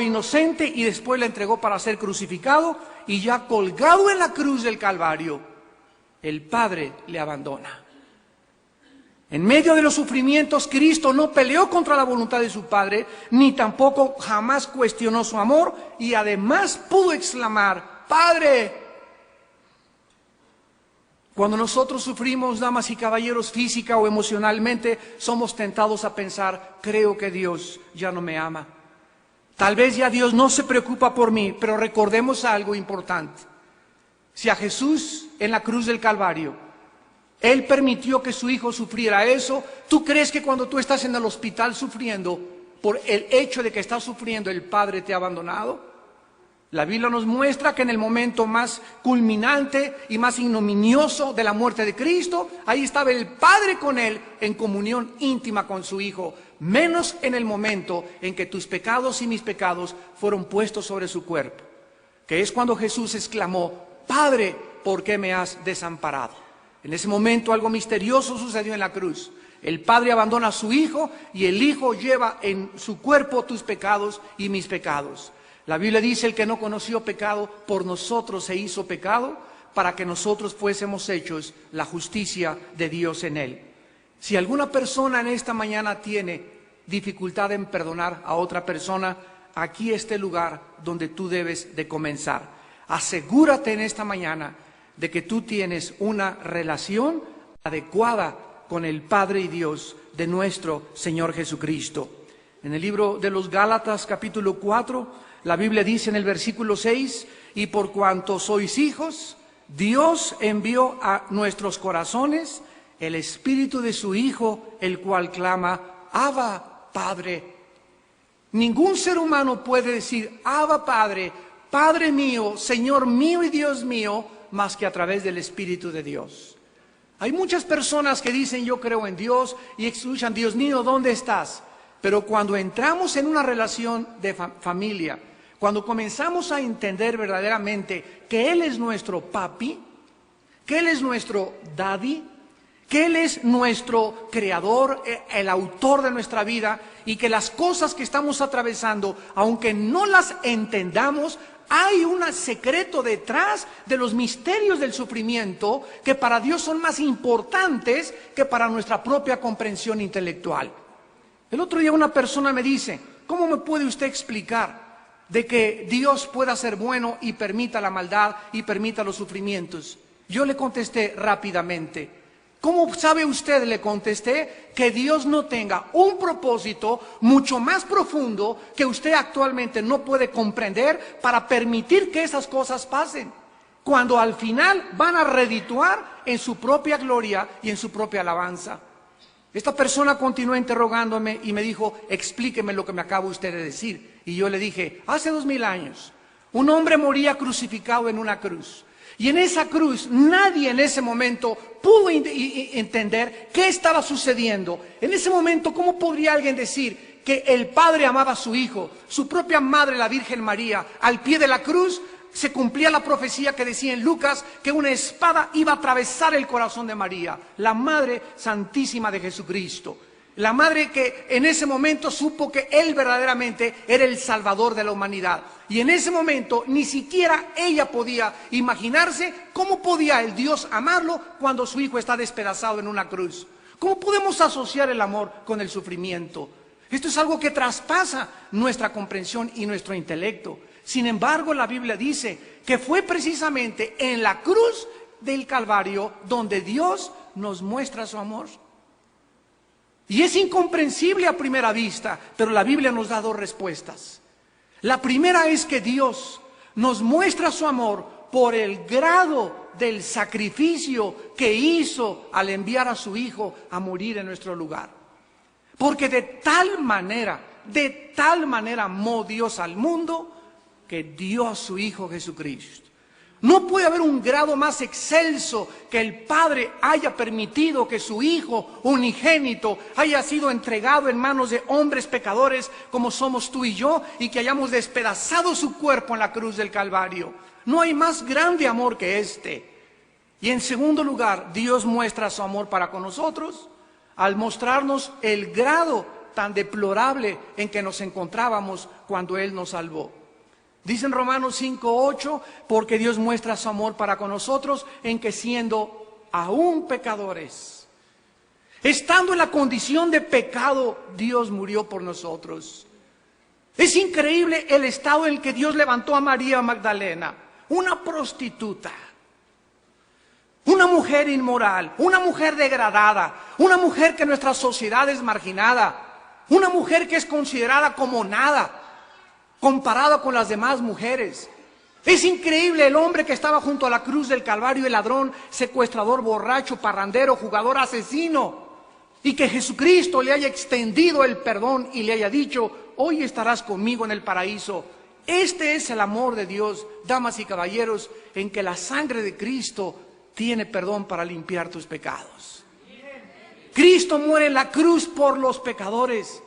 inocente y después le entregó para ser crucificado, y ya colgado en la cruz del Calvario, el Padre le abandona. En medio de los sufrimientos, Cristo no peleó contra la voluntad de su Padre, ni tampoco jamás cuestionó su amor, y además pudo exclamar: Padre. Cuando nosotros sufrimos, damas y caballeros, física o emocionalmente, somos tentados a pensar: creo que Dios ya no me ama. Tal vez ya Dios no se preocupa por mí, pero recordemos algo importante. Si a Jesús en la cruz del Calvario, Él permitió que su Hijo sufriera eso, ¿tú crees que cuando tú estás en el hospital sufriendo, por el hecho de que estás sufriendo, el Padre te ha abandonado? La Biblia nos muestra que en el momento más culminante y más ignominioso de la muerte de Cristo, ahí estaba el Padre con Él en comunión íntima con su Hijo, menos en el momento en que tus pecados y mis pecados fueron puestos sobre su cuerpo, que es cuando Jesús exclamó: Padre, ¿por qué me has desamparado? En ese momento algo misterioso sucedió en la cruz. El Padre abandona a su Hijo y el Hijo lleva en su cuerpo tus pecados y mis pecados. La Biblia dice: el que no conoció pecado, por nosotros se hizo pecado, para que nosotros fuésemos hechos la justicia de Dios en Él. Si alguna persona en esta mañana tiene dificultad en perdonar a otra persona, aquí está el lugar donde tú debes de comenzar. Asegúrate en esta mañana de que tú tienes una relación adecuada con el Padre y Dios de nuestro Señor Jesucristo. En el libro de los Gálatas, capítulo 4, la Biblia dice en el versículo 6: y por cuanto sois hijos, Dios envió a nuestros corazones el Espíritu de su Hijo, el cual clama: Abba, Padre. Ningún ser humano puede decir Abba, Padre, Padre mío, Señor mío y Dios mío, más que a través del Espíritu de Dios. Hay muchas personas que dicen: yo creo en Dios, y escuchan: Dios mío, ¿dónde estás? Pero cuando entramos en una relación de familia, cuando comenzamos a entender verdaderamente que Él es nuestro papi, que Él es nuestro daddy, que Él es nuestro creador, el autor de nuestra vida, y que las cosas que estamos atravesando, aunque no las entendamos, hay un secreto detrás de los misterios del sufrimiento que para Dios son más importantes que para nuestra propia comprensión intelectual. El otro día una persona me dice: ¿cómo me puede usted explicar de que Dios pueda ser bueno y permita la maldad y permita los sufrimientos? Yo le contesté rápidamente: ¿cómo sabe usted, le contesté, que Dios no tenga un propósito mucho más profundo que usted actualmente no puede comprender para permitir que esas cosas pasen, cuando al final van a redituar en su propia gloria y en su propia alabanza? Esta persona continuó interrogándome y me dijo: explíqueme lo que me acaba usted de decir. Y yo le dije: hace 2000 años, un hombre moría crucificado en una cruz. Y en esa cruz nadie en ese momento pudo entender qué estaba sucediendo. En ese momento, ¿cómo podría alguien decir que el Padre amaba a su Hijo? Su propia madre, la Virgen María, al pie de la cruz, se cumplía la profecía que decía en Lucas que una espada iba a atravesar el corazón de María, la Madre Santísima de Jesucristo. La madre que en ese momento supo que Él verdaderamente era el Salvador de la humanidad. Y en ese momento ni siquiera ella podía imaginarse cómo podía el Dios amarlo cuando su Hijo está despedazado en una cruz. ¿Cómo podemos asociar el amor con el sufrimiento? Esto es algo que traspasa nuestra comprensión y nuestro intelecto. Sin embargo, la Biblia dice que fue precisamente en la cruz del Calvario donde Dios nos muestra su amor. Y es incomprensible a primera vista, pero la Biblia nos da dos respuestas. La primera es que Dios nos muestra su amor por el grado del sacrificio que hizo al enviar a su Hijo a morir en nuestro lugar. Porque de tal manera amó Dios al mundo que dio a su Hijo Jesucristo. No puede haber un grado más excelso que el Padre haya permitido que su Hijo unigénito haya sido entregado en manos de hombres pecadores como somos tú y yo, y que hayamos despedazado su cuerpo en la cruz del Calvario. No hay más grande amor que este. Y en segundo lugar, Dios muestra su amor para con nosotros al mostrarnos el grado tan deplorable en que nos encontrábamos cuando Él nos salvó. Dice en Romanos 5:8, porque Dios muestra su amor para con nosotros en que siendo aún pecadores, estando en la condición de pecado, Dios murió por nosotros. Es increíble el estado en el que Dios levantó a María Magdalena, una prostituta, una mujer inmoral, una mujer degradada, una mujer que nuestra sociedad es marginada, una mujer que es considerada como nada comparada con las demás mujeres. Es increíble el hombre que estaba junto a la cruz del Calvario, el ladrón, secuestrador, borracho, parrandero, jugador, asesino, y que Jesucristo le haya extendido el perdón y le haya dicho: hoy estarás conmigo en el paraíso. Este es el amor de Dios, damas y caballeros, en que la sangre de Cristo tiene perdón para limpiar tus pecados. Cristo muere en la cruz por los pecadores,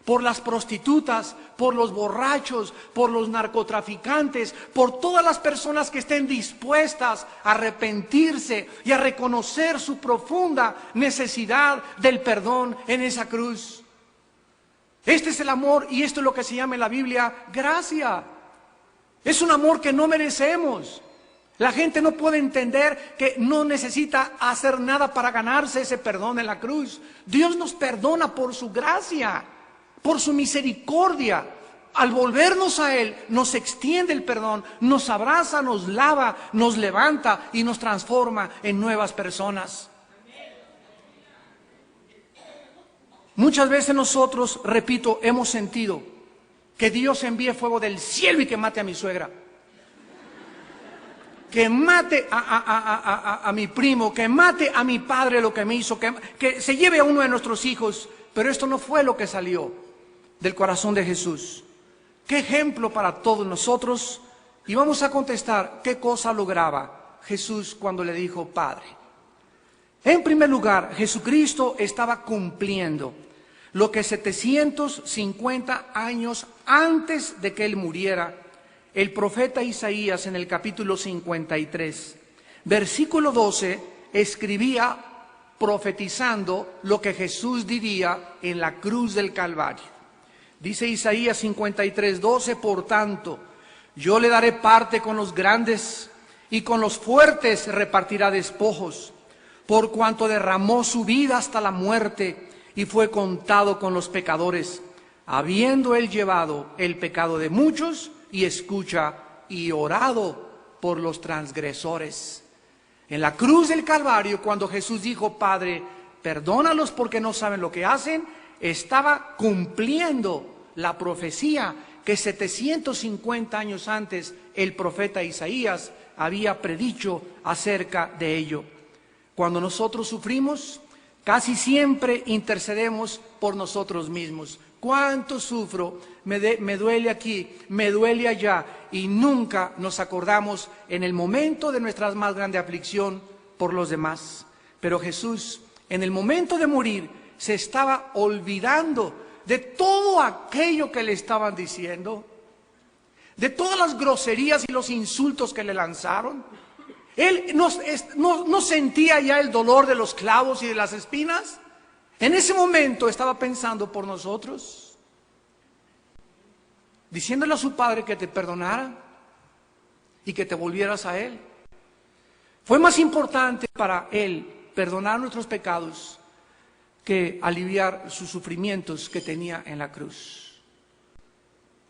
por las prostitutas, por los borrachos, por los narcotraficantes, por todas las personas que estén dispuestas a arrepentirse y a reconocer su profunda necesidad del perdón en esa cruz. Este es el amor, y esto es lo que se llama en la Biblia gracia. Es un amor que no merecemos. La gente no puede entender que no necesita hacer nada para ganarse ese perdón en la cruz. Dios nos perdona por su gracia, por su misericordia. Al volvernos a Él, nos extiende el perdón, nos abraza, nos lava, nos levanta y nos transforma en nuevas personas. Muchas veces nosotros, repito, hemos sentido que Dios envíe fuego del cielo y que mate a mi suegra, que mate a mi primo, que mate a mi padre lo que me hizo, que se lleve a uno de nuestros hijos. Pero esto no fue lo que salió del corazón de Jesús. ¿Qué ejemplo para todos nosotros? Y vamos a contestar qué cosa lograba Jesús cuando le dijo Padre. En primer lugar, Jesucristo estaba cumpliendo lo que 750 años antes de que Él muriera, el profeta Isaías en el capítulo 53, versículo 12, escribía profetizando lo que Jesús diría en la cruz del Calvario. Dice Isaías 53:12, por tanto, yo le daré parte con los grandes y con los fuertes repartirá despojos, por cuanto derramó su vida hasta la muerte y fue contado con los pecadores, habiendo él llevado el pecado de muchos y escucha y orado por los transgresores. En la cruz del Calvario, cuando Jesús dijo, Padre, perdónalos porque no saben lo que hacen, estaba cumpliendo la profecía que 750 años antes el profeta Isaías había predicho acerca de ello. Cuando nosotros sufrimos, casi siempre intercedemos por nosotros mismos. ¿Cuánto sufro? Me duele aquí, me duele allá, y nunca nos acordamos en el momento de nuestra más grande aflicción por los demás. Pero Jesús, en el momento de morir, se estaba olvidando de todo aquello que le estaban diciendo, de todas las groserías y los insultos que le lanzaron. Él no sentía ya el dolor de los clavos y de las espinas. En ese momento estaba pensando por nosotros, diciéndole a su Padre que te perdonara y que te volvieras a Él. Fue más importante para Él perdonar nuestros pecados que aliviar sus sufrimientos que tenía en la cruz.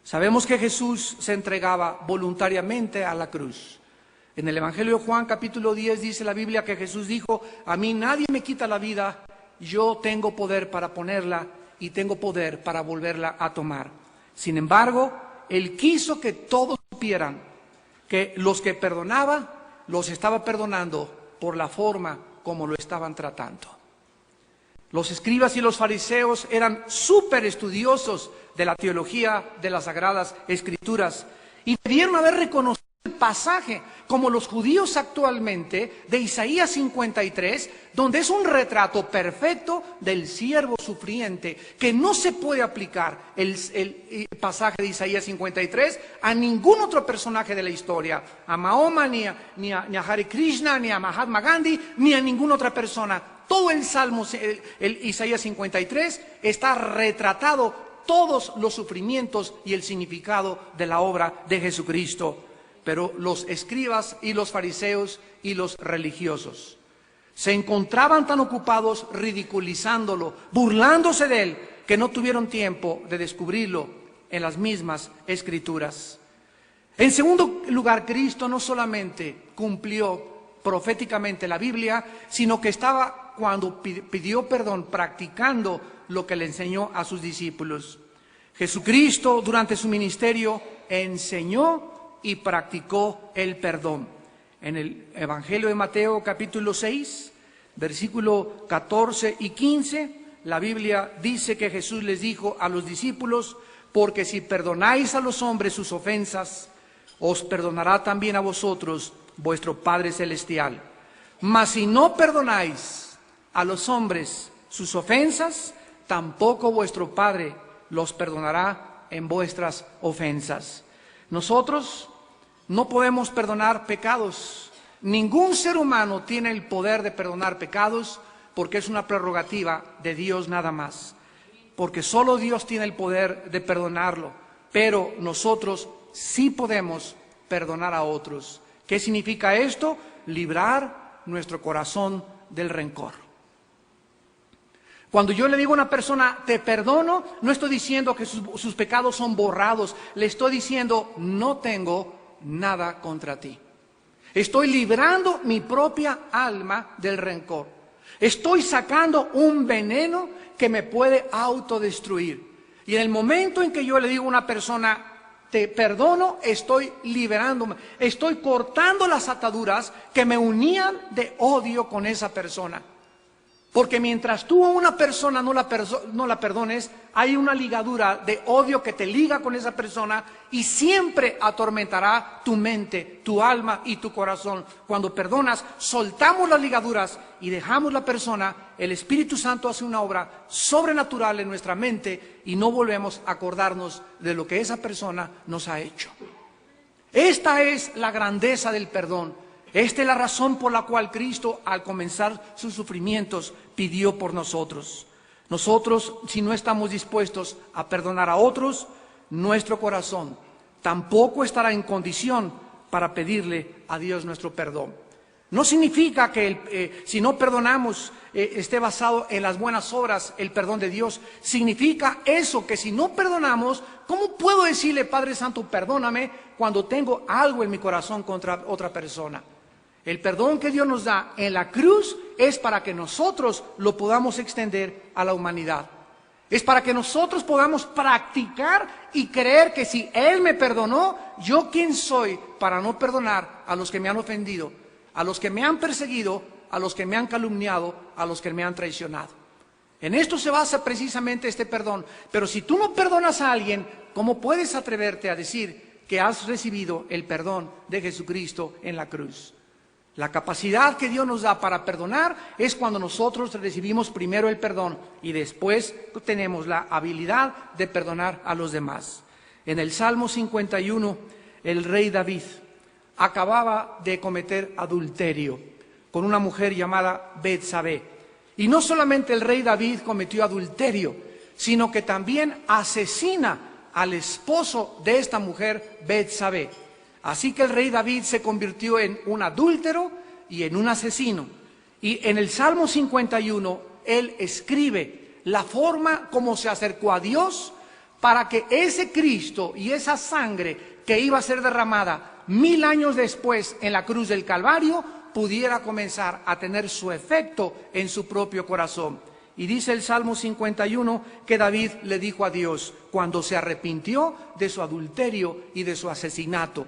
Sabemos que Jesús se entregaba voluntariamente a la cruz. En el Evangelio de Juan capítulo 10 dice la Biblia que Jesús dijo, a mí nadie me quita la vida, yo tengo poder para ponerla y tengo poder para volverla a tomar. Sin embargo, Él quiso que todos supieran que los que perdonaba, los estaba perdonando por la forma como lo estaban tratando. Los escribas y los fariseos eran súper estudiosos de la teología de las Sagradas Escrituras y debieron haber reconocido el pasaje, como los judíos actualmente, de Isaías 53, donde es un retrato perfecto del siervo sufriente, que no se puede aplicar el pasaje de Isaías 53 a ningún otro personaje de la historia, a Mahoma, ni a Hare Krishna, ni a Mahatma Gandhi, ni a ninguna otra persona. todo el Salmo, el Isaías 53, está retratado todos los sufrimientos y el significado de la obra de Jesucristo. Pero los escribas y los fariseos y los religiosos se encontraban tan ocupados ridiculizándolo, burlándose de él, que no tuvieron tiempo de descubrirlo en las mismas Escrituras. En segundo lugar, Cristo no solamente cumplió proféticamente la Biblia, sino que estaba, cuando pidió perdón, practicando lo que le enseñó a sus discípulos. Jesucristo, durante su ministerio, enseñó y practicó el perdón. En el Evangelio de Mateo, capítulo 6, versículo 14 y 15, la Biblia dice que Jesús les dijo a los discípulos: porque si perdonáis a los hombres sus ofensas, os perdonará también a vosotros vuestro Padre Celestial. Mas si no perdonáis a los hombres sus ofensas, tampoco vuestro Padre los perdonará en vuestras ofensas. Nosotros no podemos perdonar pecados. Ningún ser humano tiene el poder de perdonar pecados, porque es una prerrogativa de Dios nada más. Porque solo Dios tiene el poder de perdonarlo, pero nosotros sí podemos perdonar a otros. ¿Qué significa esto? Librar nuestro corazón del rencor. Cuando yo le digo a una persona, te perdono, no estoy diciendo que sus pecados son borrados, le estoy diciendo, no tengo nada contra ti. Estoy librando mi propia alma del rencor. Estoy sacando un veneno que me puede autodestruir. Y en el momento en que yo le digo a una persona, te perdono, estoy liberándome, estoy cortando las ataduras que me unían de odio con esa persona. Porque mientras tú a una persona no la perdones, hay una ligadura de odio que te liga con esa persona y siempre atormentará tu mente, tu alma y tu corazón. Cuando perdonas, soltamos las ligaduras y dejamos la persona, el Espíritu Santo hace una obra sobrenatural en nuestra mente y no volvemos a acordarnos de lo que esa persona nos ha hecho. Esta es la grandeza del perdón. Esta es la razón por la cual Cristo, al comenzar sus sufrimientos, pidió por nosotros. Nosotros, si no estamos dispuestos a perdonar a otros, nuestro corazón tampoco estará en condición para pedirle a Dios nuestro perdón. No significa que si no perdonamos esté basado en las buenas obras el perdón de Dios. Significa eso, que si no perdonamos, ¿cómo puedo decirle, Padre Santo, perdóname cuando tengo algo en mi corazón contra otra persona? El perdón que Dios nos da en la cruz es para que nosotros lo podamos extender a la humanidad. Es para que nosotros podamos practicar y creer que si Él me perdonó, ¿yo quién soy para no perdonar a los que me han ofendido, a los que me han perseguido, a los que me han calumniado, a los que me han traicionado? En esto se basa precisamente este perdón. Pero si tú no perdonas a alguien, ¿cómo puedes atreverte a decir que has recibido el perdón de Jesucristo en la cruz? La capacidad que Dios nos da para perdonar es cuando nosotros recibimos primero el perdón y después tenemos la habilidad de perdonar a los demás. En el Salmo 51, el rey David acababa de cometer adulterio con una mujer llamada Betsabé. Y no solamente el rey David cometió adulterio, sino que también asesina al esposo de esta mujer, Betsabé. Así que el rey David se convirtió en un adúltero y en un asesino. Y en el Salmo 51, él escribe la forma como se acercó a Dios para que ese Cristo y esa sangre que iba a ser derramada 1000 años después en la cruz del Calvario pudiera comenzar a tener su efecto en su propio corazón. Y dice el Salmo 51 que David le dijo a Dios cuando se arrepintió de su adulterio y de su asesinato: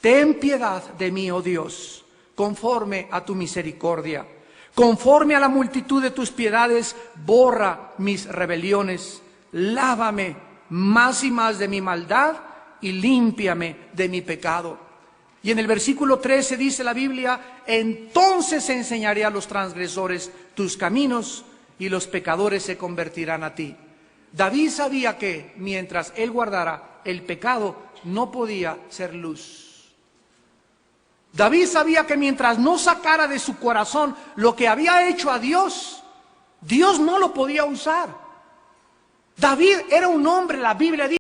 ten piedad de mí, oh Dios, conforme a tu misericordia. Conforme a la multitud de tus piedades, borra mis rebeliones. Lávame más y más de mi maldad y límpiame de mi pecado. Y en el versículo 13 dice la Biblia: entonces enseñaré a los transgresores tus caminos y los pecadores se convertirán a ti. David sabía que mientras él guardara el pecado no podía ser luz. David sabía que mientras no sacara de su corazón lo que había hecho a Dios, Dios no lo podía usar. David era un hombre, la Biblia dice,